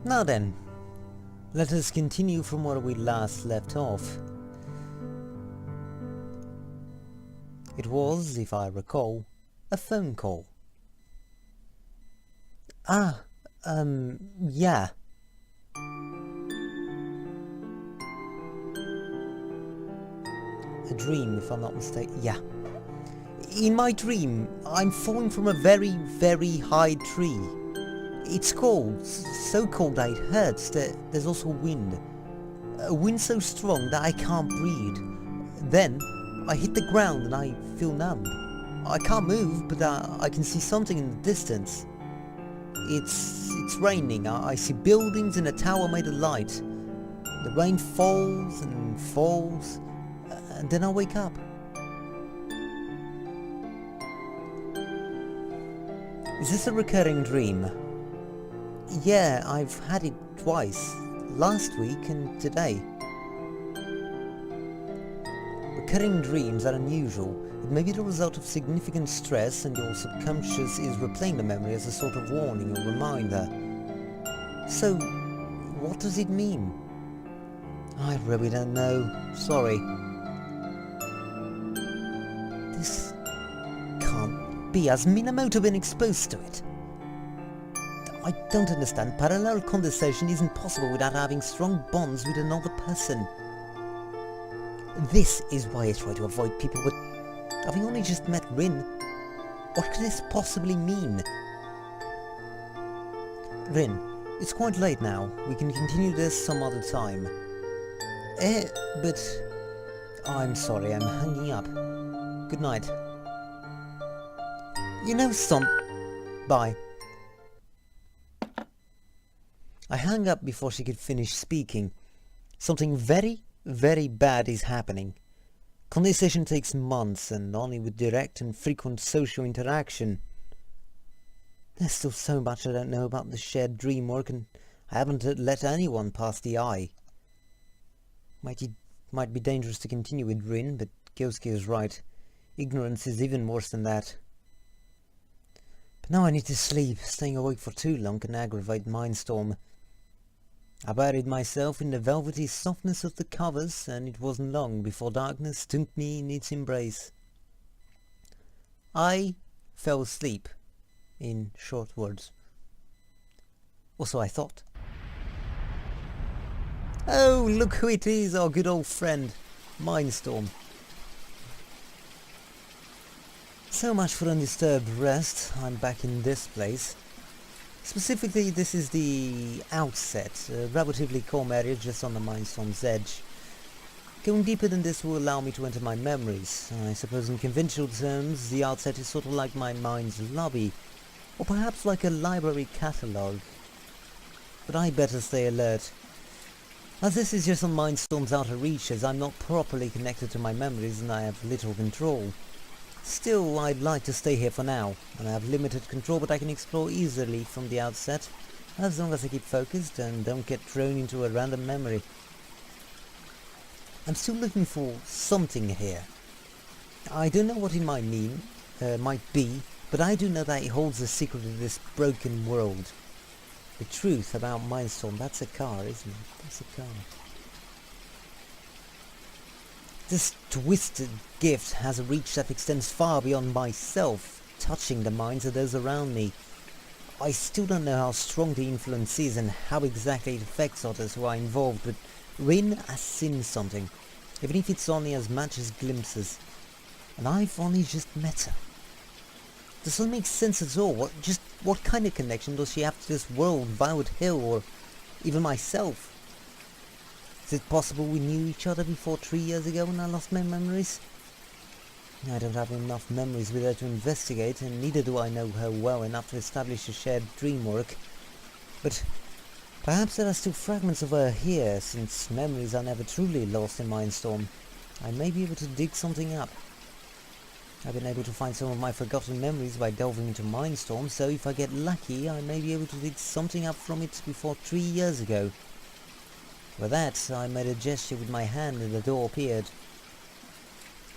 Now then, let us continue from where we last left off. It was, if I recall, a phone call. Yeah. A dream, if I'm not mistaken. Yeah. In my dream, I'm falling from a very, very high tree. It's cold, so cold that it hurts. There's also wind. A wind so strong that I can't breathe. Then, I hit the ground and I feel numb. I can't move, but I can see something in the distance. It's raining. I see buildings and a tower made of light. The rain falls and falls, and then I wake up. Is this a recurring dream? Yeah, I've had it twice. Last week and today. Recurring dreams are unusual. It may be the result of significant stress and your subconscious is replaying the memory as a sort of warning or reminder. So, what does it mean? I really don't know. Sorry. This can't be. Has Minamoto been exposed to it? I don't understand. Parallel condensation isn't possible without having strong bonds with another person. This is why I try to avoid people, but having only just met Rin, what could this possibly mean? Rin, it's quite late now. We can continue this some other time. But... I'm sorry, I'm hanging up. Good night. You know Bye. I hung up before she could finish speaking. Something very, very bad is happening. Condensation takes months and only with direct and frequent social interaction. There's still so much I don't know about the shared dream work and I haven't let anyone pass the eye. Might be dangerous to continue with Rin, but Gyosuke is right. Ignorance is even worse than that. But now I need to sleep. Staying awake for too long can aggravate Mindstorm. I buried myself in the velvety softness of the covers, and it wasn't long before darkness took me in its embrace. I fell asleep, in short words. Or so I thought. Oh, look who it is, our good old friend, Mindstorm. So much for undisturbed rest. I'm back in this place. Specifically, this is the outset, a relatively calm area just on the Mindstorm's edge. Going deeper than this will allow me to enter my memories. I suppose in conventional terms, the outset is sort of like my mind's lobby, or perhaps like a library catalogue. But I better stay alert. As this is just on Mindstorm's outer reaches, I'm not properly connected to my memories and I have little control. Still, I'd like to stay here for now, and I have limited control, but I can explore easily from the outset, as long as I keep focused and don't get thrown into a random memory. I'm still looking for something here. I don't know what it might be, but I do know that it holds the secret of this broken world. The truth about Mindstorm, that's a car, isn't it? That's a car. This twisted gift has a reach that extends far beyond myself, touching the minds of those around me. I still don't know how strong the influence is and how exactly it affects others who are involved, but Rin has seen something, even if it's only as much as glimpses. And I've only just met her. Does it make sense at all? What kind of connection does she have to this world, Violet Hill, or even myself? Is it possible we knew each other before 3 years ago when I lost my memories? I don't have enough memories with her to investigate, and neither do I know her well enough to establish a shared dream work. But perhaps there are still fragments of her here, since memories are never truly lost in Mindstorm. I may be able to dig something up. I've been able to find some of my forgotten memories by delving into Mindstorm, so if I get lucky, I may be able to dig something up from it before 3 years ago. With that, I made a gesture with my hand and the door appeared.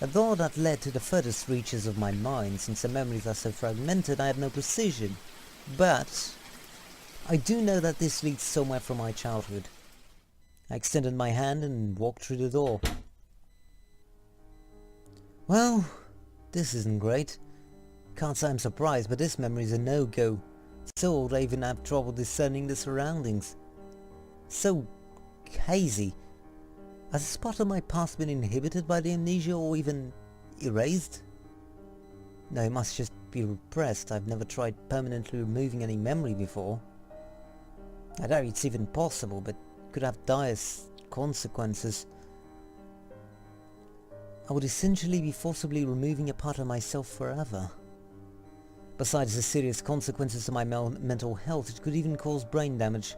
A door that led to the furthest reaches of my mind. Since the memories are so fragmented, I have no precision. But I do know that this leads somewhere from my childhood. I extended my hand and walked through the door. Well, this isn't great. Can't say I'm surprised, but this memory is a no-go. So old I even have trouble discerning the surroundings. So hazy. Has a spot of my past been inhibited by the amnesia or even erased? No, it must just be repressed. I've never tried permanently removing any memory before. I doubt it's even possible, but it could have dire consequences. I would essentially be forcibly removing a part of myself forever. Besides the serious consequences to my mental health, it could even cause brain damage.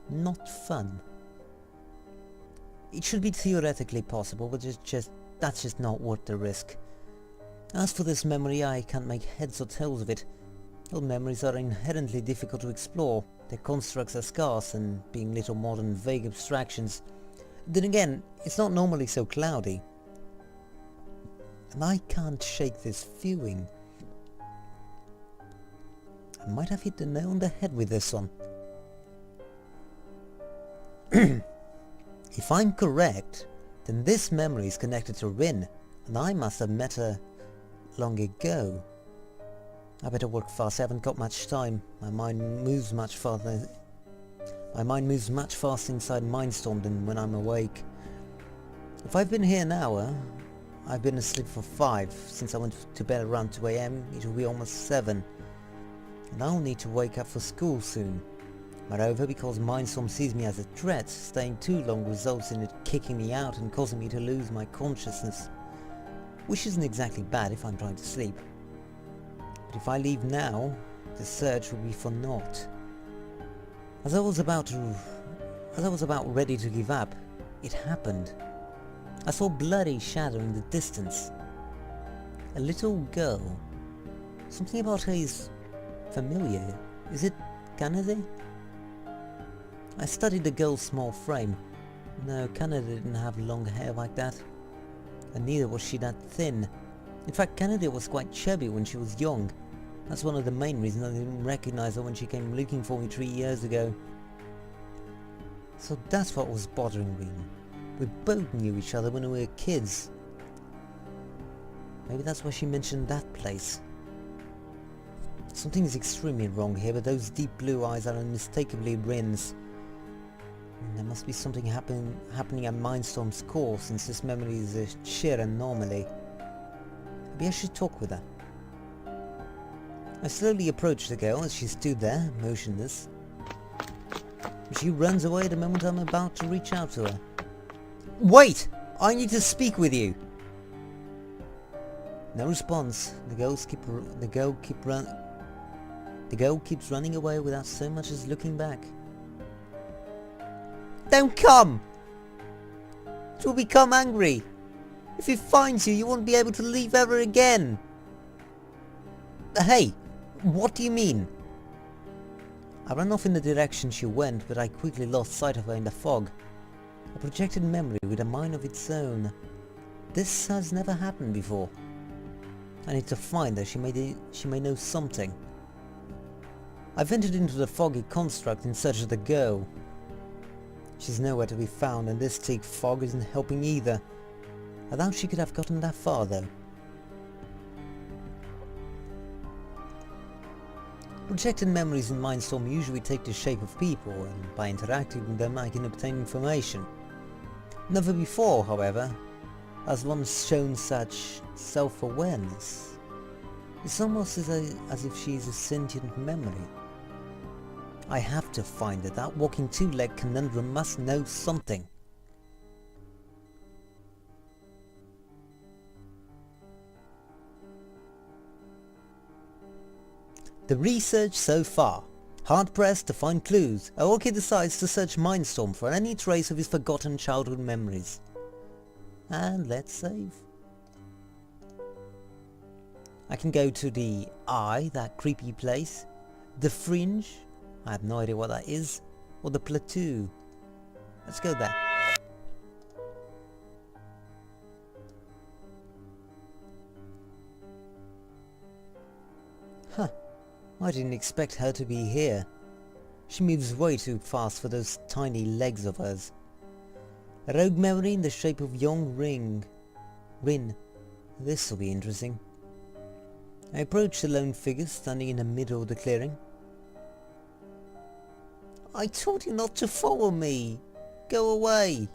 Not fun. It should be theoretically possible, but that's just not worth the risk. As for this memory, I can't make heads or tails of it. Old memories are inherently difficult to explore. Their constructs are scarce and being little more than vague abstractions. Then again, it's not normally so cloudy. And I can't shake this feeling. I might have hit the nail on the head with this one. If I'm correct, then this memory is connected to Rin, and I must have met her long ago. I better work fast, I haven't got much time. My mind moves much faster inside Mindstorm than when I'm awake. If I've been here an hour, I've been asleep for 5. Since I went to bed around 2 AM, it will be almost 7. And I'll need to wake up for school soon. Moreover, because Mindstorm sees me as a threat, staying too long results in it kicking me out and causing me to lose my consciousness. Which isn't exactly bad if I'm trying to sleep. But if I leave now, the search will be for naught. As I was about ready to give up, it happened. I saw a bloody shadow in the distance. A little girl. Something about her is familiar. Is it Kennedy? I studied the girl's small frame. No, Kennedy didn't have long hair like that. And neither was she that thin. In fact, Kennedy was quite chubby when she was young. That's one of the main reasons I didn't recognize her when she came looking for me 3 years ago. So that's what was bothering me. We both knew each other when we were kids. Maybe that's why she mentioned that place. Something is extremely wrong here, but those deep blue eyes are unmistakably Rin's. There must be something happening at Mindstorm's core, since this memory is a sheer anomaly. Maybe I should talk with her. I slowly approached the girl as she stood there, motionless. She runs away the moment I'm about to reach out to her. Wait! I need to speak with you! No response. The girl keeps running away without so much as looking back. Don't come! It will become angry. If it finds you, you won't be able to leave ever again. Hey, what do you mean? I ran off in the direction she went, but I quickly lost sight of her in the fog. A projected memory with a mind of its own. This has never happened before. I need to find her. She may know something. I ventured into the foggy construct in search of the girl. She's nowhere to be found, and this thick fog isn't helping either. I doubt she could have gotten that far though. Projected memories in Mindstorm usually take the shape of people, and by interacting with them I can obtain information. Never before, however, has one shown such self-awareness. It's almost as if she is a sentient memory. I have to find her. That walking two-leg conundrum must know something. The research so far. Hard-pressed to find clues, Aoki decides to search Mindstorm for any trace of his forgotten childhood memories. And let's save. I can go to the Eye, that creepy place, the Fringe, I have no idea what that is, or the Plateau. Let's go there. Huh, I didn't expect her to be here. She moves way too fast for those tiny legs of hers. A rogue memory in the shape of young Rin. This'll be interesting. I approach the lone figure standing in the middle of the clearing. I told you not to follow me! Go away!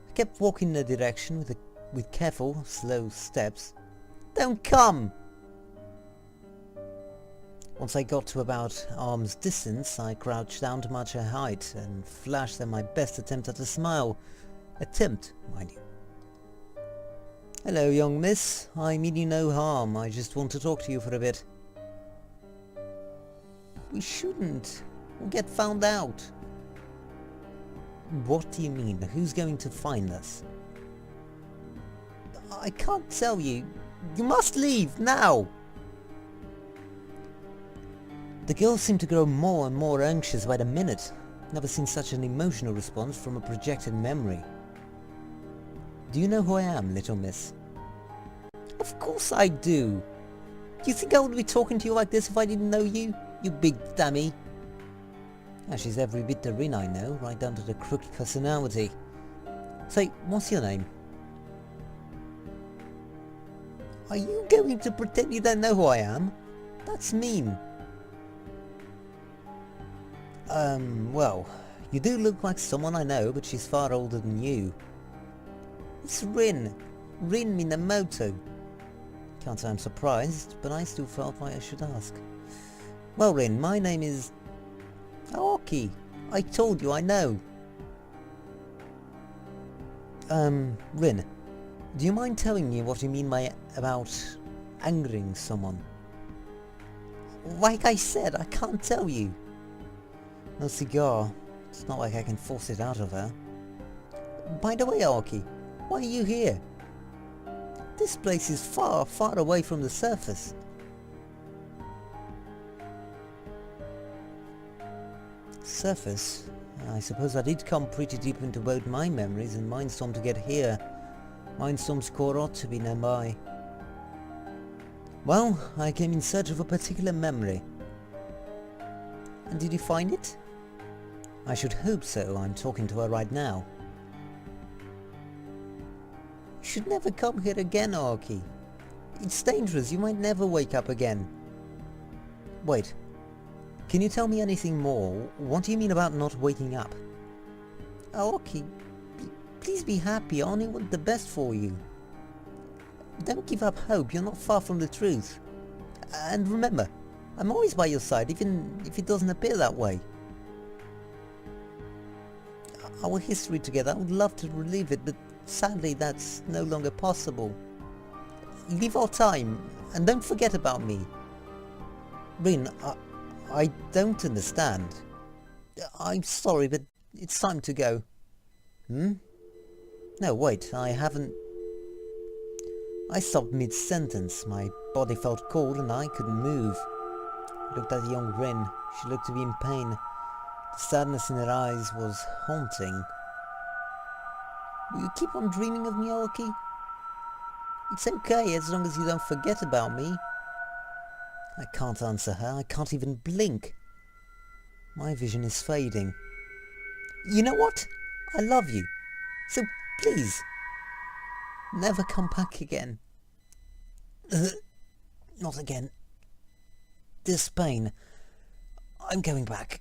I kept walking in the direction with careful, slow steps. Don't come! Once I got to about arm's distance, I crouched down to match her height and flashed them my best attempt at a smile. Attempt, mind you. Hello, young miss. I mean you no harm. I just want to talk to you for a bit. We shouldn't. We'll get found out. What do you mean? Who's going to find us? I can't tell you. You must leave, now! The girl seemed to grow more and more anxious by the minute. Never seen such an emotional response from a projected memory. Do you know who I am, little miss? Of course I do. Do you think I would be talking to you like this if I didn't know you? You big dummy. Now she's every bit the Rin I know, right down to the crooked personality. Say, what's your name? Are you going to pretend you don't know who I am? That's mean. Well, you do look like someone I know, but she's far older than you. It's Rin Minamoto. Can't say I'm surprised, but I still felt like I should ask. Well, Rin, my name is Aoki. I told you I know. Rin, do you mind telling me what you mean by about angering someone? Like I said, I can't tell you. No cigar. It's not like I can force it out of her. By the way, Aoki, why are you here? This place is far, far away from the surface. Surface? I suppose I did come pretty deep into both my memories and Mindstorm to get here. Mindstorm's core ought to be nearby. Well, I came in search of a particular memory. And did you find it? I should hope so. I'm talking to her right now. You should never come here again, Aoki. It's dangerous. You might never wake up again. Wait. Can you tell me anything more? What do you mean about not waking up? Aoki, please be happy. I only want the best for you. Don't give up hope. You're not far from the truth. And remember, I'm always by your side, even if it doesn't appear that way. Our history together, I would love to relive it, but sadly that's no longer possible. Leave our time, and don't forget about me. Rin, I don't understand. I'm sorry, but it's time to go. No, wait, I haven't... I stopped mid-sentence. My body felt cold and I couldn't move. I looked at the young Rin. She looked to be in pain. The sadness in her eyes was haunting. Will you keep on dreaming of me, Aoki? It's okay as long as you don't forget about me. I can't answer her. I can't even blink. My vision is fading. You know what? I love you. So please, never come back again. Not again. This pain. I'm going back.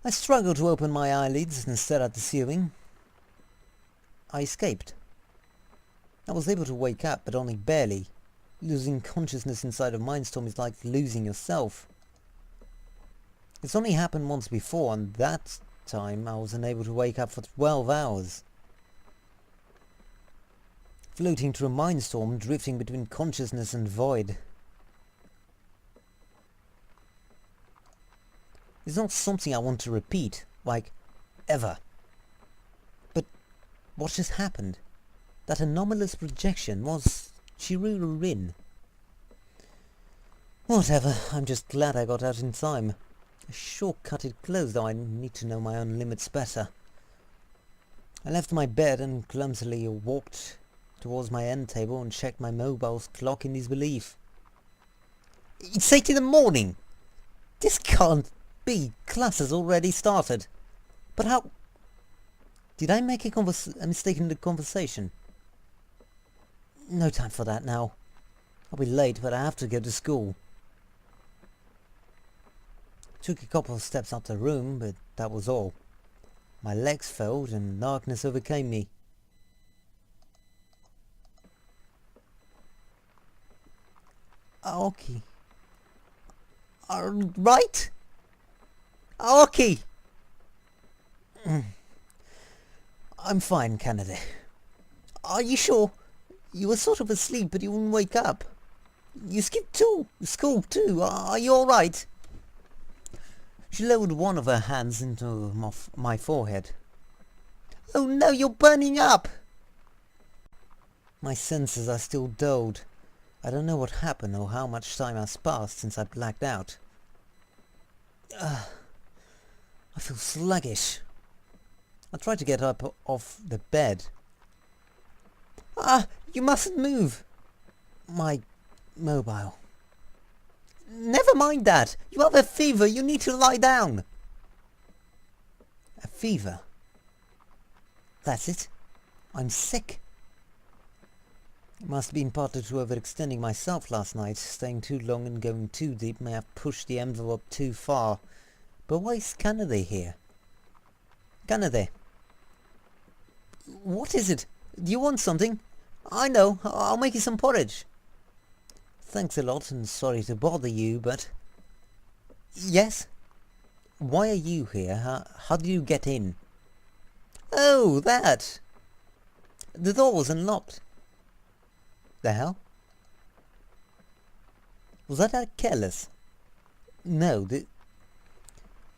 I struggled to open my eyelids and stare at the ceiling. I escaped. I was able to wake up, but only barely. Losing consciousness inside of Mindstorm is like losing yourself. It's only happened once before, and that time I was unable to wake up for 12 hours. Floating through a Mindstorm, drifting between consciousness and void. It's not something I want to repeat, like, ever. But what just happened? That anomalous projection was Chiruru Rin. Whatever, I'm just glad I got out in time. A shortcut it closed, though I need to know my own limits better. I left my bed and clumsily walked towards my end table and checked my mobile's clock in disbelief. It's 8 in the morning! This can't be. Class has already started. But how... Did I make a mistake in the conversation? No time for that now. I'll be late, but I have to go to school. Took a couple of steps up the room, but that was all. My legs failed and darkness overcame me. Aoki. Right? Aoki! I'm fine, Kennedy. Are you sure? You were sort of asleep, but you wouldn't wake up. You skipped school too. Are you alright? She lowered one of her hands into my forehead. Oh no, you're burning up! My senses are still dulled. I don't know what happened or how much time has passed since I blacked out. I feel sluggish. I tried to get up off the bed. You mustn't move. My mobile. Never mind that. You have a fever. You need to lie down. A fever? That's it. I'm sick. It must have been partly to overextending myself last night. Staying too long and going too deep may have pushed the envelope too far. But why is Kennedy here? Kennedy. What is it? Do you want something? I know. I'll make you some porridge. Thanks a lot and sorry to bother you, but... Yes? Why are you here? How did you get in? Oh, that! The door was unlocked. The hell? Was that careless? No,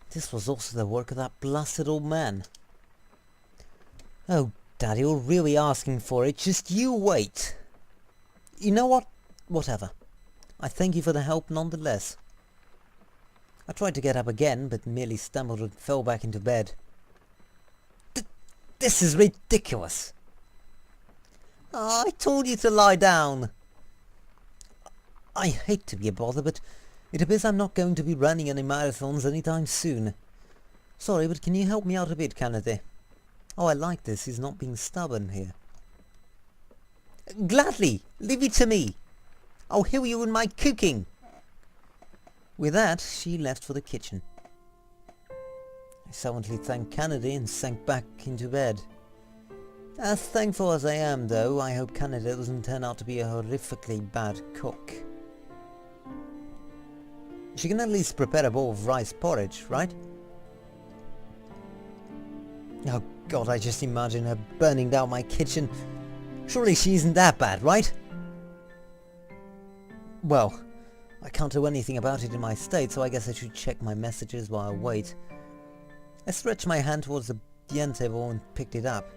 this was also the work of that blasted old man. Oh, Daddy, you're really asking for it. Just you wait. You know what? Whatever. I thank you for the help nonetheless. I tried to get up again, but merely stumbled and fell back into bed. This is ridiculous. I told you to lie down. I hate to be a bother, but it appears I'm not going to be running any marathons anytime soon. Sorry, but can you help me out a bit, Kennedy? Oh, I like this. He's not being stubborn here. Gladly. Leave it to me. I'll help you in my cooking. With that, she left for the kitchen. I silently thanked Kennedy and sank back into bed. As thankful as I am, though, I hope Kennedy doesn't turn out to be a horrifically bad cook. She can at least prepare a bowl of rice porridge, right? Oh God, I just imagine her burning down my kitchen. Surely she isn't that bad, right? Well, I can't do anything about it in my state, so I guess I should check my messages while I wait. I stretched my hand towards the end table and picked it up.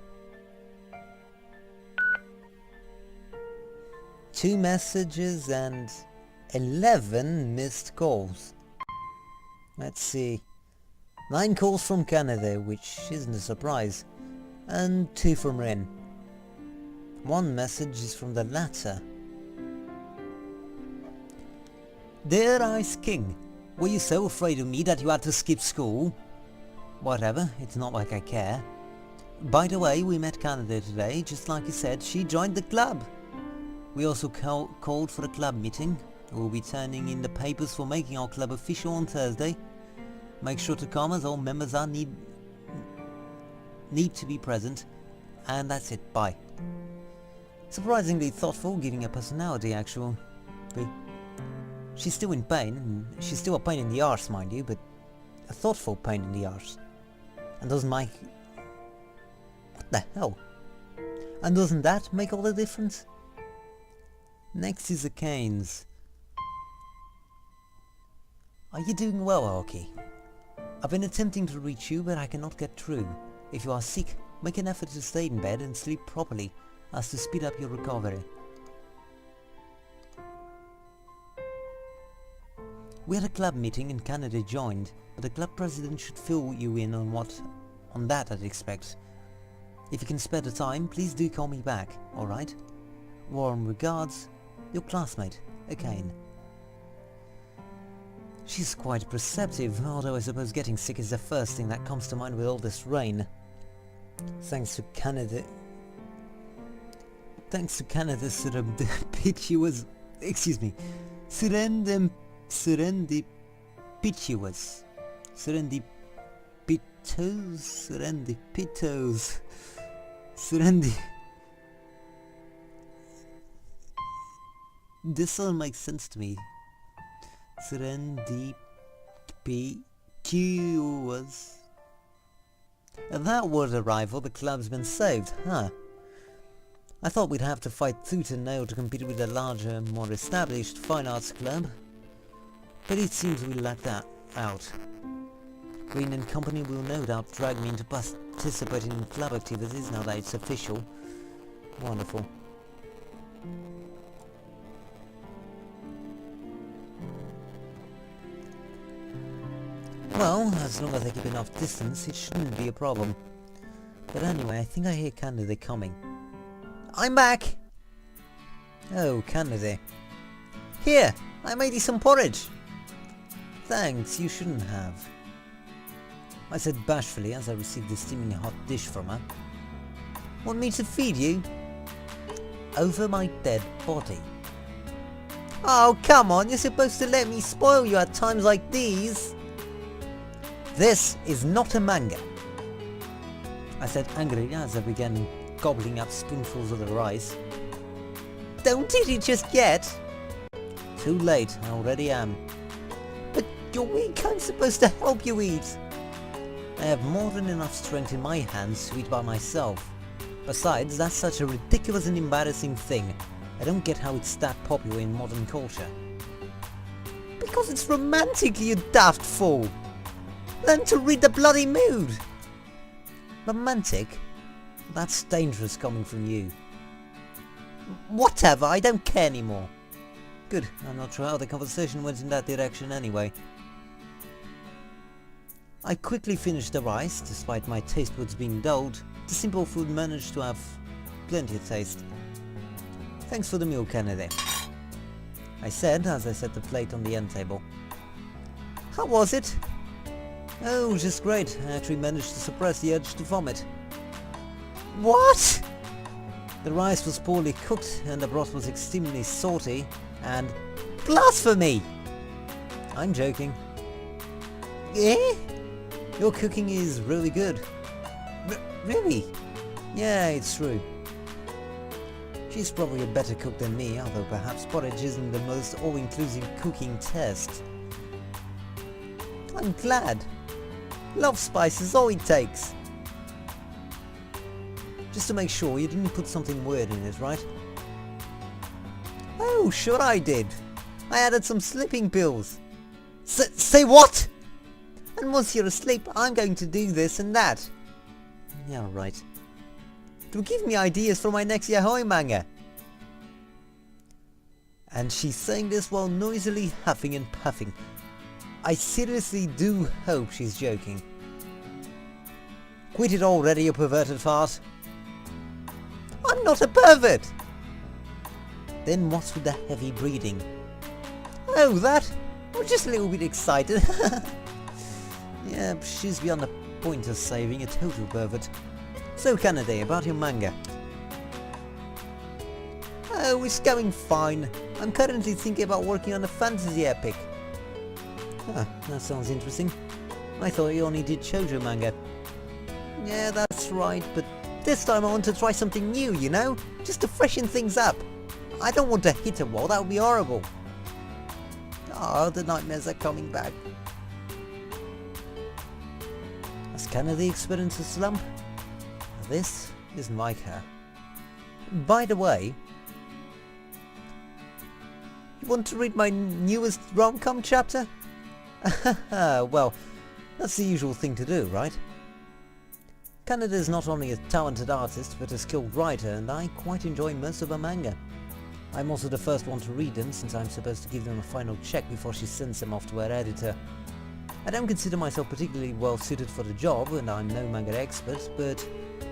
2 messages and 11 missed calls. Let's see. 9 calls from Canada, which isn't a surprise, and 2 from Ren. 1 message is from the latter. Dear Ice King, were you so afraid of me that you had to skip school? Whatever, it's not like I care. By the way, we met Canada today, just like you said, she joined the club. We also called for a club meeting. We'll be turning in the papers for making our club official on Thursday. Make sure to come as all members are need to be present. And that's it, bye. Surprisingly thoughtful, giving her personality actually. She's still in pain, and she's still a pain in the arse, mind you, but a thoughtful pain in the arse. And doesn't make... What the hell? And doesn't that make all the difference? Next is the Canes. Are you doing well, Aoki? I've been attempting to reach you, but I cannot get through. If you are sick, make an effort to stay in bed and sleep properly, as to speed up your recovery. We had a club meeting and Canada joined, but the club president should fill you in on that, I'd expect. If you can spare the time, please do call me back, alright? Warm regards, your classmate, Akane. She's quite perceptive, although I suppose getting sick is the first thing that comes to mind with all this rain. Thanks to Canada's serendipitous... Excuse me. Serendipitous... This all makes sense to me. Serendipitous. At that word arrival, the club's been saved, huh? I thought we'd have to fight tooth and nail to compete with a larger, more established fine arts club. But it seems we lack that out. Green and Company will no doubt drag me into participating in club activities now that it's official. Wonderful. Well, as long as I keep enough distance, it shouldn't be a problem. But anyway, I think I hear Canada coming. I'm back! Oh, Canada. Here, I made you some porridge. Thanks, you shouldn't have. I said bashfully as I received the steaming hot dish from her. Want me to feed you? Over my dead body. Oh, come on, you're supposed to let me spoil you at times like these. This is not a manga, I said angrily as I began gobbling up spoonfuls of the rice. Don't eat it just yet. Too late, I already am. But you're weak, I'm supposed to help you eat. I have more than enough strength in my hands to eat by myself. Besides, that's such a ridiculous and embarrassing thing. I don't get how it's that popular in modern culture. Because it's romantic, you daft fool! Learn to read the bloody mood! Romantic? That's dangerous coming from you. Whatever, I don't care anymore. Good, I'm not sure how the conversation went in that direction anyway. I quickly finished the rice, despite my taste buds being dulled. The simple food managed to have plenty of taste. Thanks for the meal, Kennedy, I said as I set the plate on the end table. How was it? Oh, just great. I actually managed to suppress the urge to vomit. What? The rice was poorly cooked and the broth was extremely salty and... Blasphemy! I'm joking. Eh? Your cooking is really good. Really? Yeah, it's true. She's probably a better cook than me, although perhaps porridge isn't the most all-inclusive cooking test. I'm glad. Love spice is all it takes. Just to make sure, you didn't put something weird in it, right? Oh, sure I did. I added some sleeping pills. Say what? And once you're asleep, I'm going to do this and that. Yeah, right. It will give me ideas for my next yaoi manga. And she's saying this while noisily huffing and puffing. I seriously do hope she's joking. Quit it already, you perverted fart. I'm not a pervert! Then what's with the heavy breathing? Oh, that? I'm just a little bit excited. Yeah, she's beyond the point of saving a total pervert. So, Kennedy, about your manga. Oh, it's going fine. I'm currently thinking about working on a fantasy epic. Ah, that sounds interesting. I thought you only did shoujo manga. Yeah, that's right, but this time I want to try something new, you know? Just to freshen things up. I don't want to hit a wall, that would be horrible. Oh, the nightmares are coming back. Has Kennedy experienced a slump? This isn't like her. By the way, you want to read my newest rom-com chapter? Well, that's the usual thing to do, right? Canada is not only a talented artist, but a skilled writer, and I quite enjoy most of her manga. I'm also the first one to read them, since I'm supposed to give them a final check before she sends them off to her editor. I don't consider myself particularly well suited for the job, and I'm no manga expert, but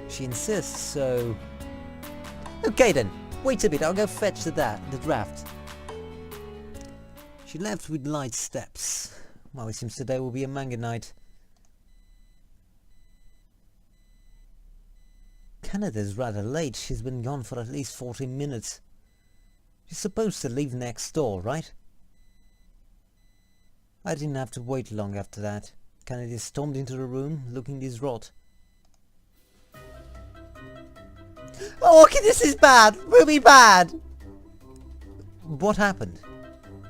she insists, so... Okay then, Wait a bit, I'll go fetch the draft. She left with light steps. Well, it seems today will be a manga night. Canada's rather late. She's been gone for at least 14 minutes. She's supposed to leave next door, right? I didn't have to wait long after that. Kennedy stormed into the room, looking distraught. Oh, okay, this is bad! Really bad! What happened?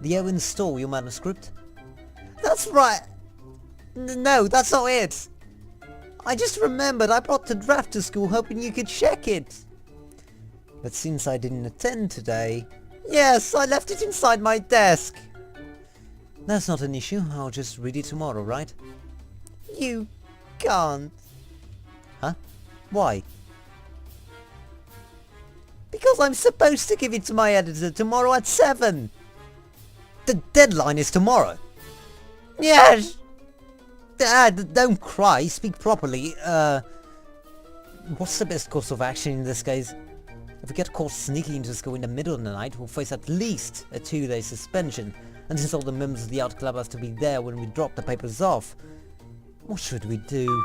The Owen stole your manuscript? That's right! No, that's not it! I just remembered I brought the draft to school hoping you could check it. But since I didn't attend today... Yes, I left it inside my desk. That's not an issue, I'll just read it tomorrow, right? You can't. Huh? Why? Because I'm supposed to give it to my editor tomorrow at 7. The deadline is tomorrow. Yes. Dad, don't cry, speak properly. What's the best course of action in this case? If we get caught sneaking into school in the middle of the night, we'll face at least a 2-day suspension. And since all the members of the art club have to be there when we drop the papers off, what should we do?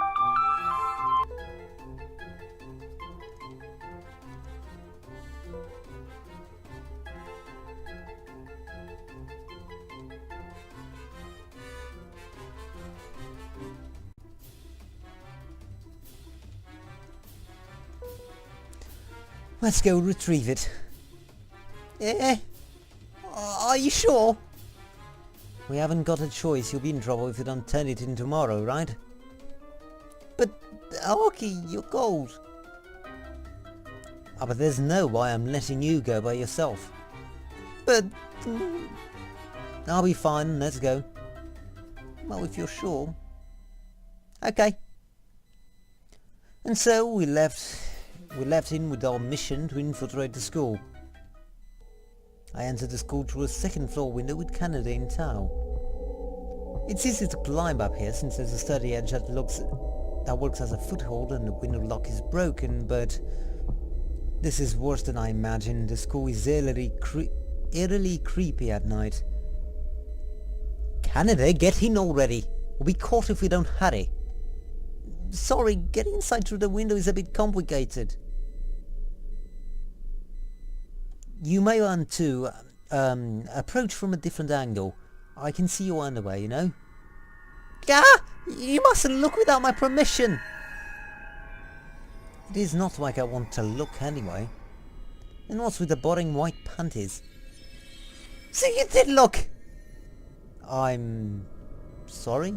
Let's go retrieve it. Are you sure? We haven't got a choice. You'll be in trouble if you don't turn it in tomorrow, right? But, Aoki, you're cold. But there's no way I'm letting you go by yourself. But... I'll be fine, let's go. Well, if you're sure. Okay. And so we left in with our mission to infiltrate the school. I entered the school through a second-floor window with Canada in tow. It's easy to climb up here since there's a sturdy edge that works as a foothold and the window lock is broken, but this is worse than I imagined. The school is eerily creepy at night. Canada, get in already! We'll be caught if we don't hurry. Sorry, getting inside through the window is a bit complicated. You may want to approach from a different angle. I can see your underwear, you know? Ah! You mustn't look without my permission! It is not like I want to look anyway. And what's with the boring white panties? So you did look! I'm... sorry?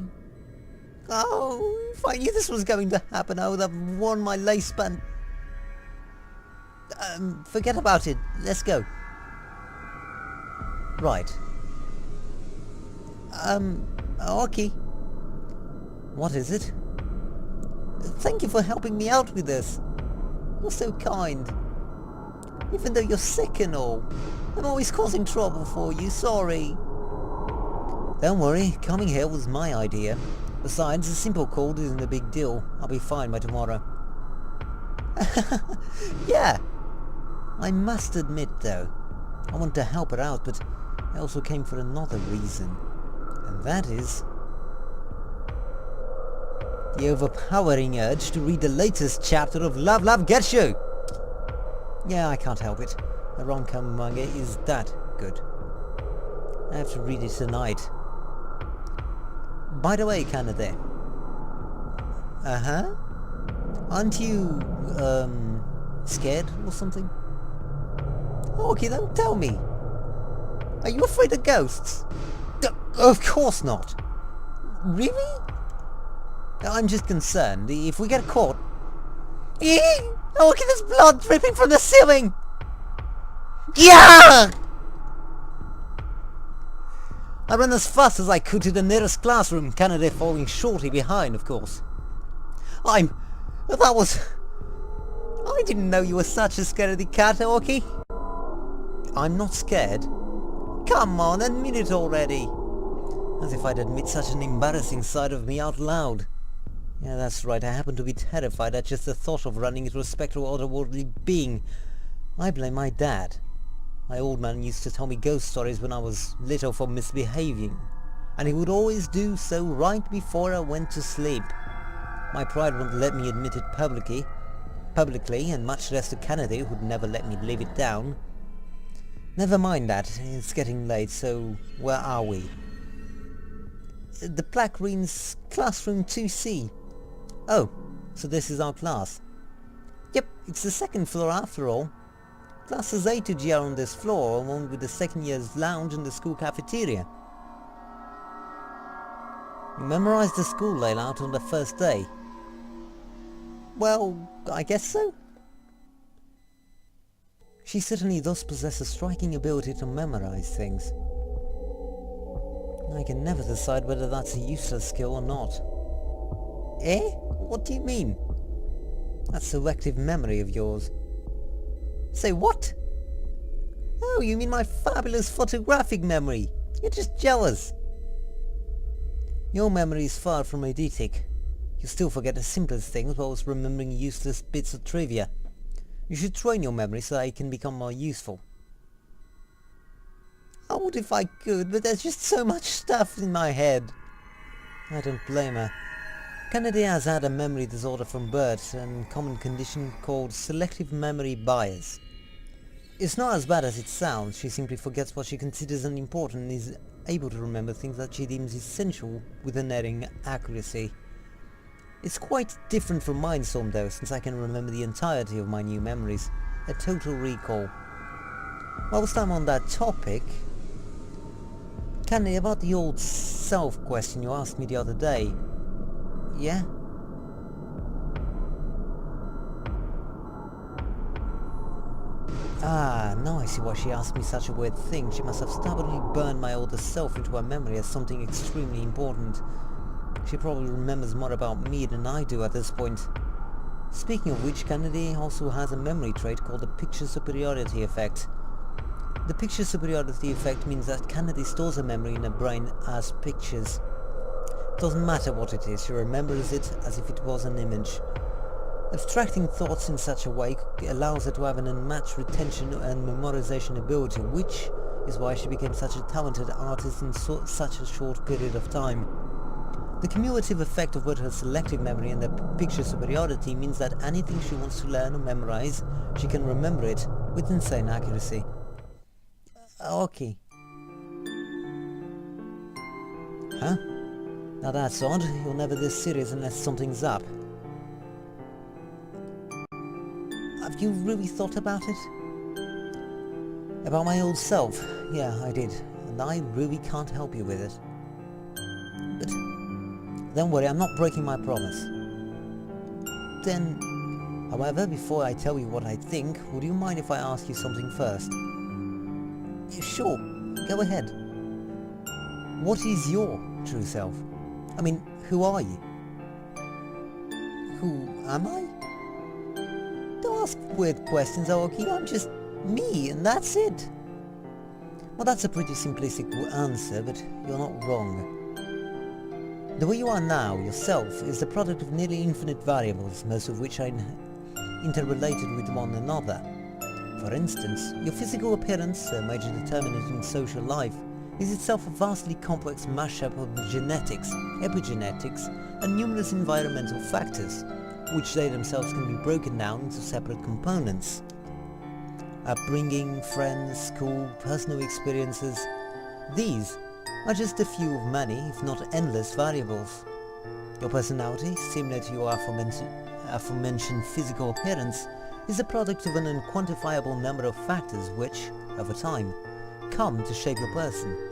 Oh, if I knew this was going to happen, I would have worn my lace band. Forget about it. Let's go. Right. Okay. What is it? Thank you for helping me out with this. You're so kind. Even though you're sick and all. I'm always causing trouble for you, sorry. Don't worry, coming here was my idea. Besides, a simple cold isn't a big deal. I'll be fine by tomorrow. Yeah. I must admit though, I want to help her out, but I also came for another reason. And that is... the overpowering urge to read the latest chapter of Love Love Gets You! Yeah, I can't help it. A rom-com manga is that good. I have to read it tonight. By the way, Canada. Uh-huh? Aren't you, scared or something? Okay, don't tell me. Are you afraid of ghosts? Of course not. Really? I'm just concerned. If we get caught... Okay, there's blood dripping from the ceiling! Yeah! I ran as fast as I could to the nearest classroom, Canada falling shortly behind, of course. I didn't know you were such a scaredy cat, Aoki. I'm not scared. Come on, admit it already. As if I'd admit such an embarrassing side of me out loud. Yeah, that's right, I happen to be terrified at just the thought of running into a spectral otherworldly being. I blame my dad. My old man used to tell me ghost stories when I was little for misbehaving, and he would always do so right before I went to sleep. My pride wouldn't let me admit it publicly, and much less to Kennedy, who'd never let me live it down. Never mind that, it's getting late, so where are we? The plaque reads Classroom 2C. Oh, so this is our class. Yep, it's the second floor after all. Classes A to G are on this floor, along with the second year's lounge and the school cafeteria. You memorized the school layout on the first day. Well, I guess so. She certainly does possess a striking ability to memorize things. I can never decide whether that's a useless skill or not. Eh? What do you mean? That selective memory of yours. Say what? Oh, you mean my fabulous photographic memory. You're just jealous. Your memory is far from eidetic. You still forget the simplest things whilst remembering useless bits of trivia. You should train your memory so that it can become more useful. I would if I could, but there's just so much stuff in my head. I don't blame her. Kennedy has had a memory disorder from birth, a common condition called selective memory bias. It's not as bad as it sounds. She simply forgets what she considers unimportant and is able to remember things that she deems essential with unerring accuracy. It's quite different from mine some though, since I can remember the entirety of my new memories. A total recall. Whilst I'm on that topic, Kennedy, about the old self question you asked me the other day. Yeah? Ah, now I see why she asked me such a weird thing. She must have stubbornly burned my older self into her memory as something extremely important. She probably remembers more about me than I do at this point. Speaking of which, Kennedy also has a memory trait called the picture superiority effect. The picture superiority effect means that Kennedy stores her memory in her brain as pictures. It doesn't matter what it is, she remembers it as if it was an image. Abstracting thoughts in such a way allows her to have an unmatched retention and memorization ability, which is why she became such a talented artist in such a short period of time. The cumulative effect of both her selective memory and the picture superiority means that anything she wants to learn or memorize, she can remember it with insane accuracy. Okay. Huh? Now that's odd. You're never this serious unless something's up. Have you really thought about it? About my old self? Yeah, I did. And I really can't help you with it. But don't worry, I'm not breaking my promise. Then, however, before I tell you what I think, would you mind if I ask you something first? Yeah, sure, go ahead. What is your true self? I mean, who are you? Who am I? Don't ask weird questions, Aoki. I'm just me, and that's it. Well, that's a pretty simplistic answer, but you're not wrong. The way you are now, yourself, is the product of nearly infinite variables, most of which are interrelated with one another. For instance, your physical appearance, a major determinant in social life, is itself a vastly complex mashup of genetics, epigenetics, and numerous environmental factors, which they themselves can be broken down into separate components. Upbringing, friends, school, personal experiences, these are just a few of many, if not endless, variables. Your personality, similar to your aforementioned physical appearance, is the product of an unquantifiable number of factors which, over time, come to shape your person.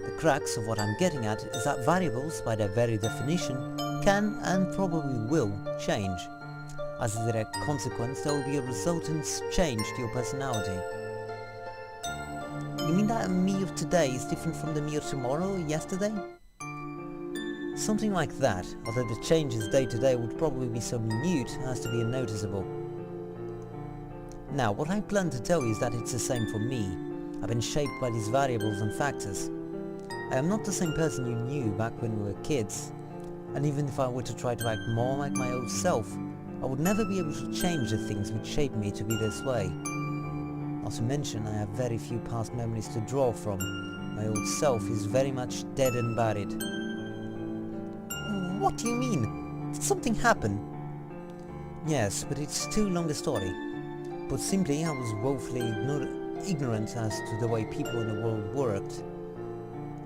The crux of what I'm getting at is that variables, by their very definition, can and probably will change. As a direct consequence, there will be a resultant change to your personality. You mean that me of today is different from the me of tomorrow or yesterday? Something like that, although the changes day to day would probably be so minute as to be unnoticeable. Now, what I plan to tell you is that it's the same for me. I've been shaped by these variables and factors. I am not the same person you knew back when we were kids, and even if I were to try to act more like my old self, I would never be able to change the things which shaped me to be this way. Not to mention, I have very few past memories to draw from. My old self is very much dead and buried. What do you mean? Did something happen? Yes, but it's too long a story. Put simply, I was woefully ignorant as to the way people in the world worked.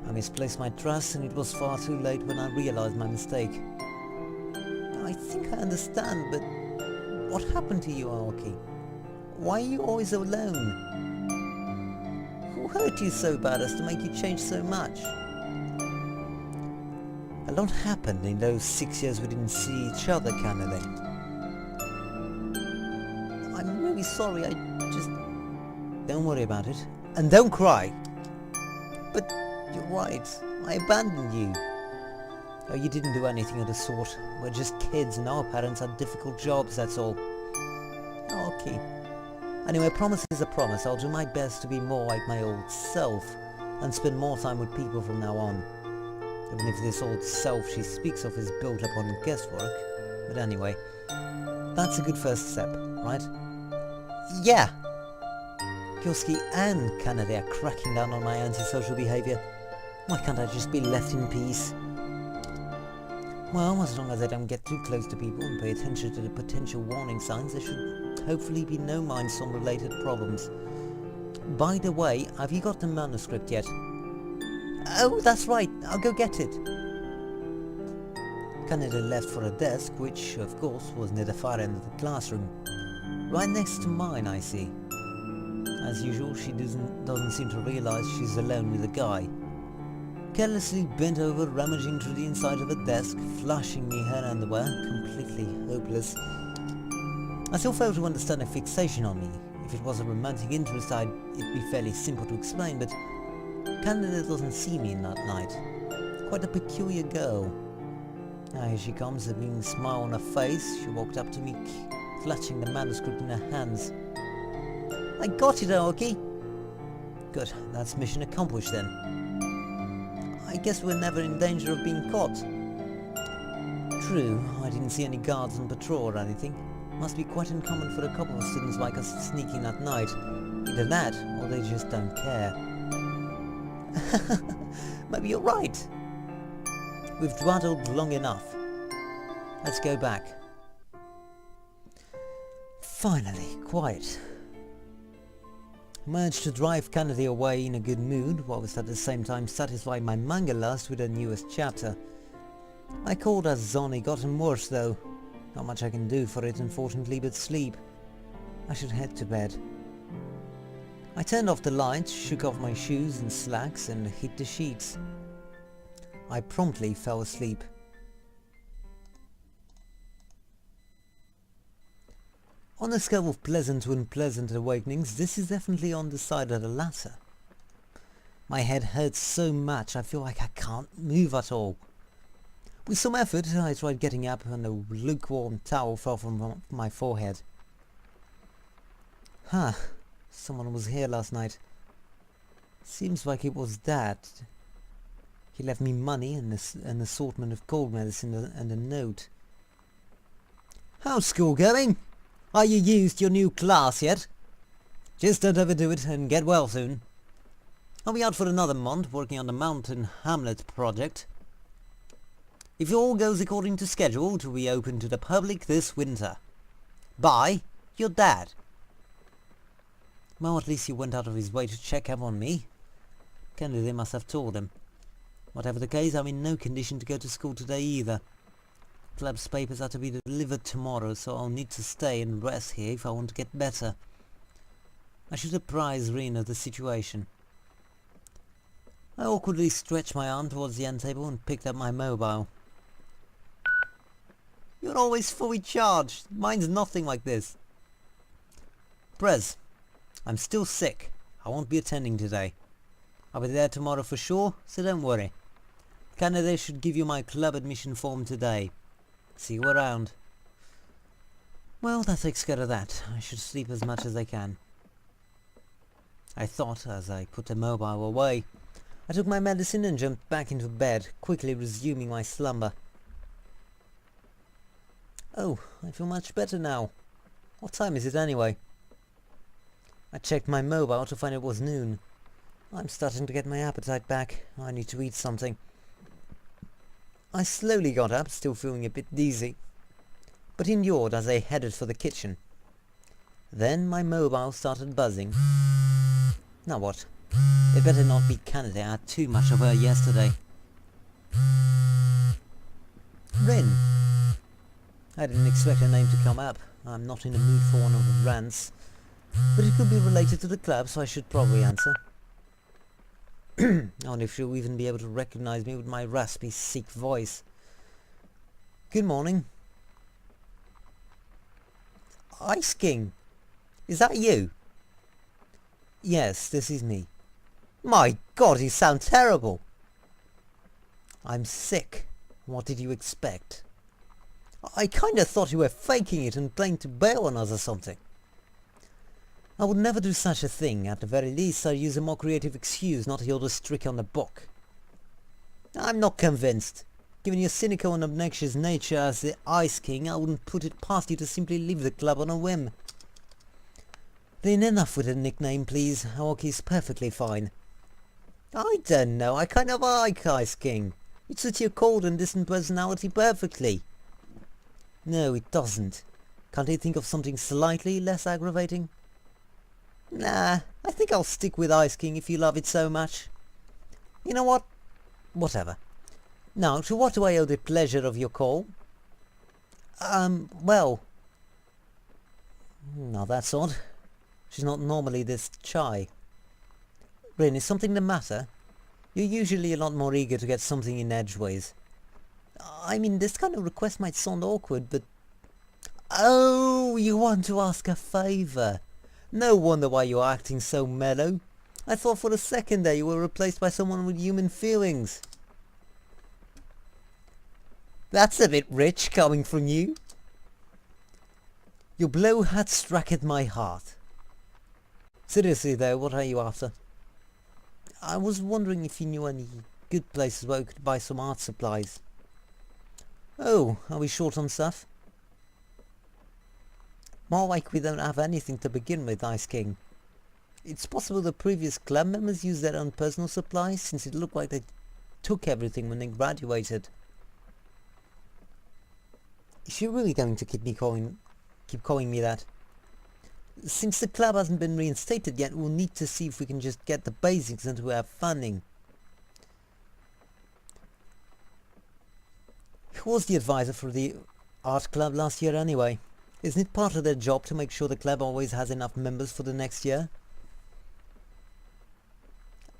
I misplaced my trust, and it was far too late when I realized my mistake. I think I understand, but what happened to you, Aoki? Why are you always alone? Who hurt you so bad as to make you change so much? A lot happened in those 6 years we didn't see each other, Kanade. I'm really sorry, I just... Don't worry about it. And don't cry! But you're right, I abandoned you. Oh, you didn't do anything of the sort. We're just kids and our parents had difficult jobs, that's all. Okay. Anyway, a promise is a promise. I'll do my best to be more like my old self and spend more time with people from now on. Even if this old self she speaks of is built upon guesswork. But anyway, that's a good first step, right? Yeah! Kyosuke and Kanade are cracking down on my antisocial behaviour. Why can't I just be left in peace? Well, as long as I don't get too close to people and pay attention to the potential warning signs, there should hopefully be no Mindstorm related problems. By the way, have you got the manuscript yet? Oh, that's right, I'll go get it. Kanade left for a desk, which, of course, was near the far end of the classroom. Right next to mine, I see. As usual, she doesn't seem to realise she's alone with a guy. Carelessly bent over, rummaging through the inside of a desk, flashing me her underwear, completely hopeless. I still fail to understand her fixation on me. If it was a romantic interest, it'd be fairly simple to explain, but Kanade doesn't see me in that light. Quite a peculiar girl. Now here she comes, a beaming smile on her face. She walked up to me, clutching the manuscript in her hands. I got it, Aoki! Good, that's mission accomplished then. I guess we're never in danger of being caught. True, I didn't see any guards on patrol or anything. Must be quite uncommon for a couple of students like us to sneak in at night. Either that, or they just don't care. Maybe you're right. We've dawdled long enough. Let's go back. Finally, quiet. Managed to drive Kanade away in a good mood, whilst at the same time satisfying my manga lust with the newest chapter. My cold has only gotten worse though. Not much I can do for it unfortunately but sleep. I should head to bed. I turned off the lights, shook off my shoes and slacks and hit the sheets. I promptly fell asleep. On a scale of pleasant to unpleasant awakenings, this is definitely on the side of the latter. My head hurts so much I feel like I can't move at all. With some effort I tried getting up and a lukewarm towel fell from my forehead. Huh, someone was here last night. Seems like it was Dad. He left me money and an assortment of cold medicine and a note. How's school going? Are you used your new class yet? Just don't overdo it and get well soon. I'll be out for another month working on the Mountain Hamlet project. If all goes according to schedule, it will be open to the public this winter. Bye, your Dad. Well, at least he went out of his way to check up on me. Kanade must have told him. Whatever the case, I'm in no condition to go to school today either. Club's papers are to be delivered tomorrow, so I'll need to stay and rest here if I want to get better. I should apprise Rin of the situation. I awkwardly stretched my arm towards the end table and picked up my mobile. You're always fully charged. Mine's nothing like this. Prez, I'm still sick. I won't be attending today. I'll be there tomorrow for sure, so don't worry. Kanade should give you my club admission form today. See you around. Well, that takes care of that. I should sleep as much as I can. I thought as I put the mobile away. I took my medicine and jumped back into bed, quickly resuming my slumber. Oh, I feel much better now. What time is it anyway? I checked my mobile to find it was noon. I'm starting to get my appetite back. I need to eat something. I slowly got up, still feeling a bit dizzy, but endured as I headed for the kitchen. Then my mobile started buzzing. Now what? It better not be Canada. I had too much of her yesterday. Rin. I didn't expect her name to come up. I'm not in the mood for one of the rants. But it could be related to the club, so I should probably answer. I wonder if she'll even be able to recognize me with my raspy, sick voice. Good morning. Ice King. Is that you? Yes, this is me. My God, you sound terrible. I'm sick. What did you expect? I kinda thought you were faking it and playing to bail on us or something. I would never do such a thing. At the very least, I'd use a more creative excuse, not the oldest trick on the book. I'm not convinced. Given your cynical and obnoxious nature as the Ice King, I wouldn't put it past you to simply leave the club on a whim. Then enough with the nickname, please. Aoki's perfectly fine. I don't know. I kind of like Ice King. It suits your cold and distant personality perfectly. No, it doesn't. Can't you think of something slightly less aggravating? Nah, I think I'll stick with Ice King if you love it so much. You know what? Whatever. Now, to what do I owe the pleasure of your call? Well... Now that's odd. She's not normally this shy. Rin, is something the matter? You're usually a lot more eager to get something in edgeways. I mean, this kind of request might sound awkward, but... Oh, you want to ask a favour. No wonder why you're acting so mellow. I thought for a second there you were replaced by someone with human feelings. That's a bit rich coming from you. Your blow had struck at my heart. Seriously though, what are you after? I was wondering if you knew any good places where we could buy some art supplies. Oh, are we short on stuff? More like we don't have anything to begin with, Ice King. It's possible the previous club members used their own personal supplies, since it looked like they took everything when they graduated. Is she really going to keep calling me that? Since the club hasn't been reinstated yet, we'll need to see if we can just get the basics and we have funding. Who was the advisor for the art club last year anyway? Isn't it part of their job to make sure the club always has enough members for the next year?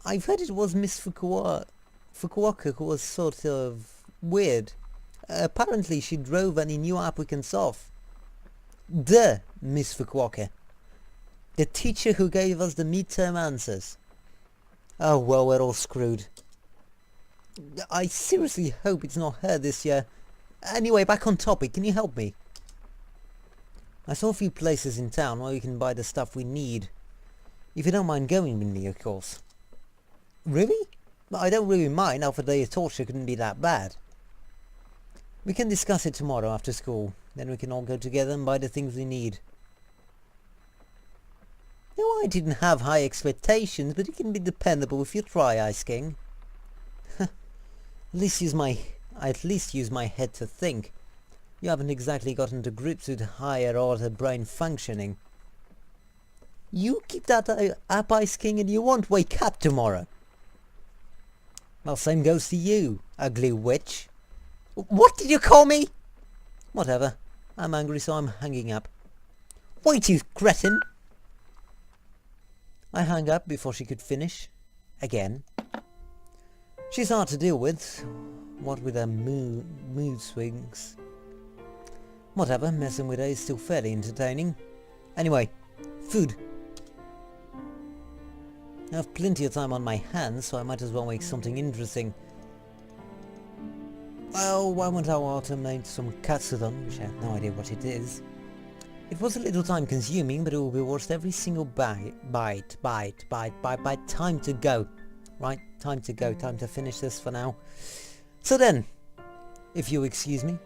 I've heard it was Miss Fukuoka who was sort of weird. Apparently she drove any new applicants off. The Miss Fukuoka. The teacher who gave us the midterm answers. Oh well, we're all screwed. I seriously hope it's not her this year. Anyway, back on topic, can you help me? I saw a few places in town where we can buy the stuff we need. If you don't mind going with me, of course. Really? I don't really mind. Half a day of torture couldn't be that bad. We can discuss it tomorrow after school. Then we can all go together and buy the things we need. No, I didn't have high expectations, but you can be dependable if you try, Ice King. I at least use my head to think. You haven't exactly gotten to grips with higher order brain functioning. You keep that up, Ice King, and you won't wake up tomorrow. Well, same goes to you, ugly witch. What did you call me? Whatever. I'm angry, so I'm hanging up. Wait, you cretin! I hung up before she could finish. Again. She's hard to deal with. What with her mood swings. Whatever, messing with her is still fairly entertaining. Anyway, food. I have plenty of time on my hands, so I might as well make something interesting. Well, why won't I automate some katsudon, which I have no idea what it is. It was a little time consuming, but it will be worth every single bite. Time to go. Right, time to go, time to finish this for now. So then, if you'll excuse me,